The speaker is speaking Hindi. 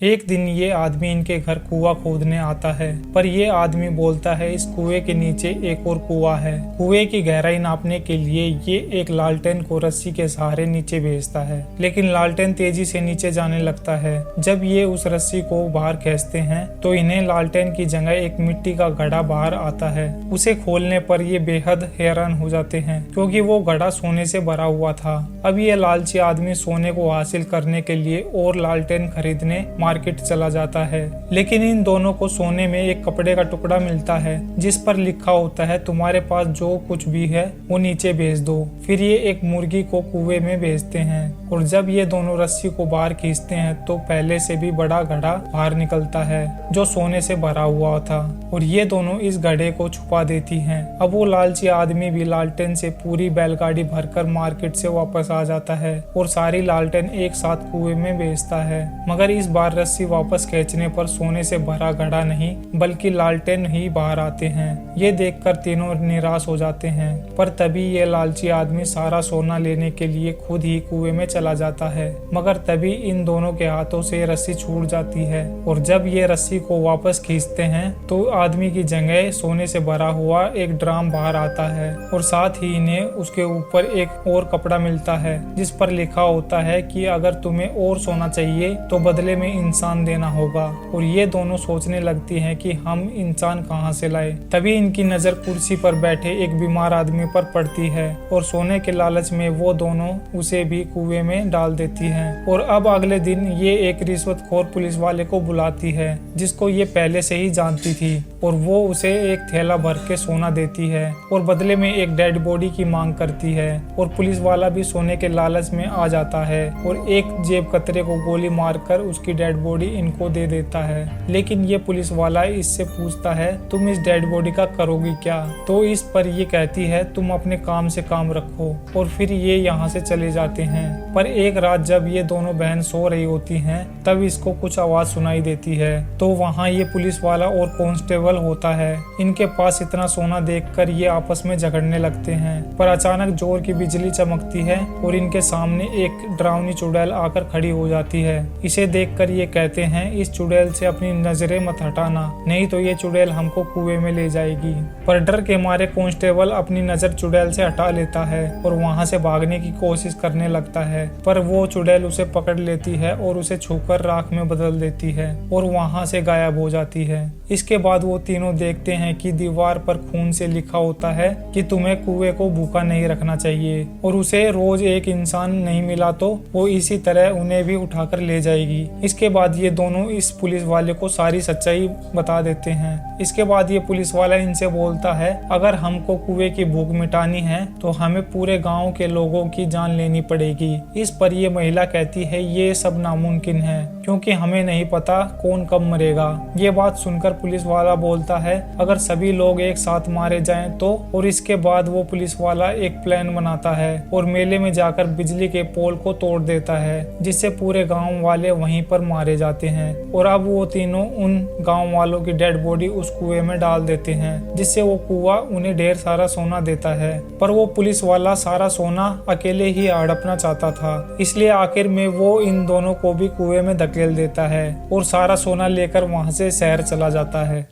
एक दिन ये आदमी इनके घर कुआं खोदने आता है, पर ये आदमी बोलता है इस कुएं के नीचे एक और कुआं है। कुएं की गहराई नापने के लिए ये एक लालटेन को रस्सी के सहारे नीचे भेजता है, लेकिन लालटेन तेजी से नीचे जाने लगता है। जब ये उस रस्सी को बाहर खींचते हैं तो इन्हें लालटेन की जगह एक मिट्टी का घड़ा बाहर आता है। उसे खोलने पर ये बेहद हैरान हो जाते हैं, क्योंकि वो घड़ा सोने से भरा हुआ था। अब ये लालची आदमी सोने को हासिल करने के लिए और लालटेन खरीदने मार्केट चला जाता है, लेकिन इन दोनों को सोने में एक कपड़े का टुकड़ा मिलता है जिस पर लिखा होता है तुम्हारे पास जो कुछ भी है वो नीचे भेज दो। फिर ये एक मुर्गी को कुएं में भेजते हैं और जब ये दोनों रस्सी को बाहर खींचते हैं तो पहले से भी बड़ा घड़ा बाहर निकलता है जो सोने से भरा हुआ था, और ये दोनों इस घड़े को छुपा देती हैं। अब वो लालची आदमी भी लालटेन से पूरी बैलगाड़ी भरकर मार्केट से वापस आ जाता है और सारी लालटेन एक साथ कुएं में भेजता है, मगर इस बार रस्सी वापस खींचने पर सोने से भरा घड़ा नहीं बल्कि लालटेन ही बाहर आते हैं। ये देखकर तीनों निराश हो जाते हैं, पर तभी ये लालची आदमी सारा सोना लेने के लिए खुद ही कुएं में चला जाता है, मगर तभी इन दोनों के हाथों से रस्सी छूट जाती है और जब ये रस्सी को वापस खींचते हैं तो आदमी की जगह सोने से भरा हुआ एक ड्राम बाहर आता है और साथ ही इन्हें उसके ऊपर एक और कपड़ा मिलता है जिस पर लिखा होता है कि अगर तुम्हें और सोना चाहिए तो बदले में इंसान देना होगा। और ये दोनों सोचने लगती हैं कि हम इंसान कहाँ से लाए। तभी इनकी नजर कुर्सी पर बैठे एक बीमार आदमी पर पड़ती है और सोने के लालच में वो दोनों उसे भी कुएं में डाल देती हैं। और अब अगले दिन ये एक रिश्वतखोर पुलिस वाले को बुलाती है जिसको ये पहले से ही जानती थी, और वो उसे एक थैला भर के सोना देती है और बदले में एक डेड बॉडी की मांग करती है। और पुलिस वाला भी सोने के लालच में आ जाता है और एक जेब कतरे को गोली मारकर उसकी डेड बॉडी इनको दे देता है। लेकिन ये पुलिस वाला इससे पूछता है तुम इस डेड बॉडी का करोगी क्या, तो इस पर ये कहती है तुम अपने काम से काम रखो, और फिर ये यहाँ से चले जाते हैं। पर एक रात जब ये दोनों बहन सो रही होती हैं तब इसको कुछ आवाज सुनाई देती है, तो वहाँ ये पुलिस वाला और कांस्टेबल होता है। इनके पास इतना सोना देखकर ये आपस में झगड़ने लगते हैं, पर अचानक जोर की बिजली चमकती है और इनके सामने एक डरावनी चुड़ैल आकर खड़ी हो जाती है। इसे देखकर ये कहते हैं इस चुड़ैल से अपनी नजरें मत हटाना, नहीं तो ये चुड़ैल हमको कुएं में ले जाएगी। पर डर के मारे कांस्टेबल अपनी नजर चुड़ैल से हटा लेता है और वहां से भागने की कोशिश करने लगता है, पर वो चुड़ैल उसे पकड़ लेती है और उसे छूकर राख में बदल देती है और वहां से गायब हो जाती है। इसके बाद वो तीनों देखते हैं कि दीवार पर खून से लिखा होता है कि तुम्हें कुएं को भूखा नहीं रखना चाहिए, और उसे रोज एक इंसान नहीं मिला तो वो इसी तरह उन्हें भी उठाकर ले जाएगी। इसके बाद ये दोनों इस पुलिस वाले को सारी सच्चाई बता देते हैं। इसके बाद ये पुलिस वाला इनसे बोलता है अगर हमको कुएं की भूख मिटानी है तो हमें पूरे गांव के लोगों की जान लेनी पड़ेगी। इस पर ये महिला कहती है ये सब नामुमकिन है, क्योंकि हमें नहीं पता कौन कब मरेगा। ये बात सुनकर पुलिस वाला बोलता है अगर सभी लोग एक साथ मारे जाएं तो, और इसके बाद वो पुलिस वाला एक प्लान बनाता है और मेले में जाकर बिजली के पोल को तोड़ देता है जिससे पूरे गांव वाले वहीं पर मारे जाते हैं। और अब वो तीनों उन गांव वालों की डेड बॉडी उस कुएं में डाल देते हैं जिससे वो कुआं उन्हें ढेर सारा सोना देता है। पर वो पुलिस वाला सारा सोना अकेले ही हड़पना चाहता था, इसलिए आखिर में वो इन दोनों को भी कुएं में धकेल देता है और सारा सोना लेकर वहां से शहर चला जाता है।